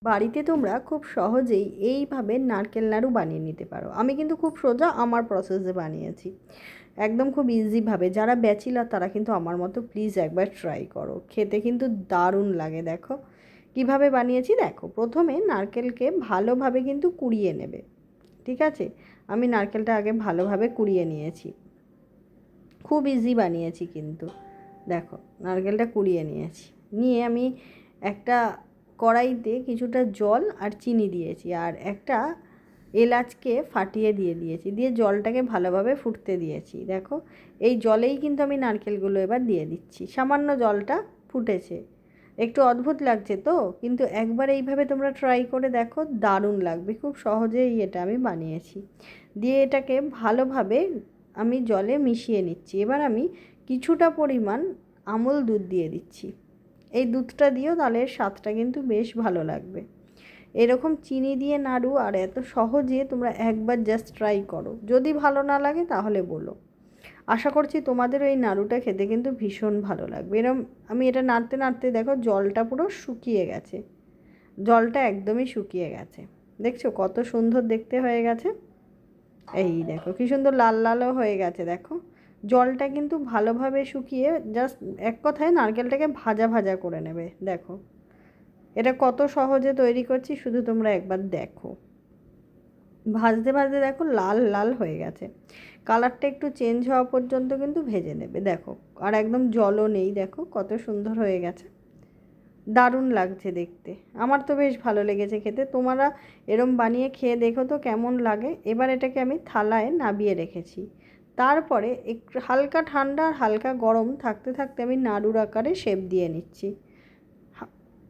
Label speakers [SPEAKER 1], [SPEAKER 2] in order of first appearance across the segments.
[SPEAKER 1] বাড়িতে তোমরা খুব সহজেই এইভাবে নারকেল নাড়ু বানিয়ে নিতে পারো। আমি কিন্তু খুব সোজা আমার প্রসেসে বানিয়েছি, একদম খুব ইজিভাবে। যারা ব্যাচেলার তারা কিন্তু আমার মতো প্লিজ একবার ট্রাই করো, খেতে কিন্তু দারুণ লাগে। দেখো কিভাবে বানিয়েছি, দেখো প্রথমে নারকেলকে ভালোভাবে কিন্তু কুড়িয়ে নেবে, ঠিক আছে। আমি নারকেলটা আগে ভালোভাবে কুড়িয়ে নিয়েছি, খুব ইজি বানিয়েছি কিন্তু। দেখো নারকেলটা কুড়িয়ে নিয়েছি, নিয়ে আমি একটা কড়াইতে কিছুটা জল আর চিনি দিয়েছি, আর একটা এলাচকে ফাটিয়ে দিয়েছি, দিয়ে জলটাকে ভালোভাবে ফুটতে দিয়েছি। দেখো এই জলেই কিন্তু আমি নারকেলগুলো এবার দিয়ে দিচ্ছি, সামান্য জলটা ফুটেছে। একটু অদ্ভুত লাগছে তো, কিন্তু একবার এইভাবে তোমরা ট্রাই করে দেখো, দারুণ লাগবে। খুব সহজেই এটা আমি বানিয়েছি। দিয়ে এটাকে ভালোভাবে আমি জলে মিশিয়ে নিচ্ছি। এবার আমি কিছুটা পরিমাণ আমুল দুধ দিয়ে দিচ্ছি। এই দুধটা দিয়েও তাহলে স্বাদটা কিন্তু বেশ ভালো লাগবে। এরকম চিনি দিয়ে নাড়ু আর এত সহজে তোমরা একবার জাস্ট ট্রাই করো, যদি ভালো না লাগে তাহলে বলো। আশা করছি তোমাদের এই নাড়ুটা খেতে কিন্তু ভীষণ ভালো লাগবে। এরকম আমি এটা নাড়তে নাড়তে দেখো জলটা পুরো শুকিয়ে গেছে, জলটা একদমই শুকিয়ে গেছে। দেখছো কত সুন্দর দেখতে হয়ে গেছে। এই দেখো কি সুন্দর লাল লালও হয়ে গেছে। দেখো জলটা কিন্তু ভালোভাবে শুকিয়ে জাস্ট এক কথায় নারকেলটাকে ভাজা ভাজা করে নেবে। দেখো এটা কত সহজে তৈরি করছি, শুধু তোমরা একবার দেখো। ভাজতে ভাজতে দেখো লাল লাল হয়ে গেছে, কালারটা একটু চেঞ্জ হওয়া পর্যন্ত কিন্তু ভেজে নেবে। দেখো আর একদম জলও নেই, দেখো কত সুন্দর হয়ে গেছে, দারুণ লাগছে দেখতে। আমার তো বেশ ভালো লেগেছে খেতে। তোমরা এরম বানিয়ে খেয়ে দেখো তো কেমন লাগে। এবার এটাকে আমি থালায় নাবিয়ে রেখেছি, তারপরে একটু হালকা ঠান্ডা আর হালকা গরম থাকতে থাকতে আমি নাড়ুর আকারে শেপ দিয়ে নিচ্ছি,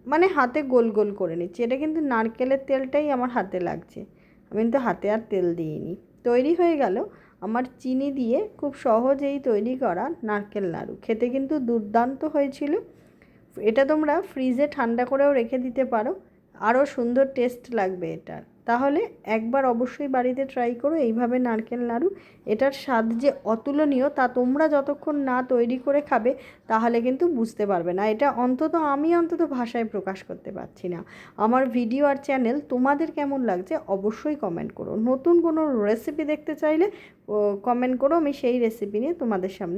[SPEAKER 1] মানে হাতে গোল গোল করে নিচ্ছি। এটা কিন্তু নারকেলের তেলটাই আমার হাতে লাগছে, আমি কিন্তু হাতে আর তেল দিইনি। তৈরি হয়ে গেল আমার চিনি দিয়ে খুব সহজেই তৈরি করা নারকেল নাড়ু। খেতে কিন্তু দুর্দান্ত হয়েছিল। এটা তোমরা ফ্রিজে ঠান্ডা করেও রেখে দিতে পারো, আরও সুন্দর টেস্ট লাগবে এটার। তাহলে একবার অবশ্যই বাড়িতে ট্রাই করো এইভাবে নারকেল নাড়ু। এটার স্বাদ যে অতুলনীয় তা তোমরা যতক্ষণ না তৈরি করে খাবে তাহলে কিন্তু বুঝতে পারবে না। এটা আমি অন্তত ভাষায় প্রকাশ করতে পারছি না। আমার ভিডিও আর চ্যানেল তোমাদের কেমন লাগছে অবশ্যই কমেন্ট করো। নতুন কোনো রেসিপি দেখতে চাইলে কমেন্ট করো, আমি সেই রেসিপি নিয়ে তোমাদের সামনে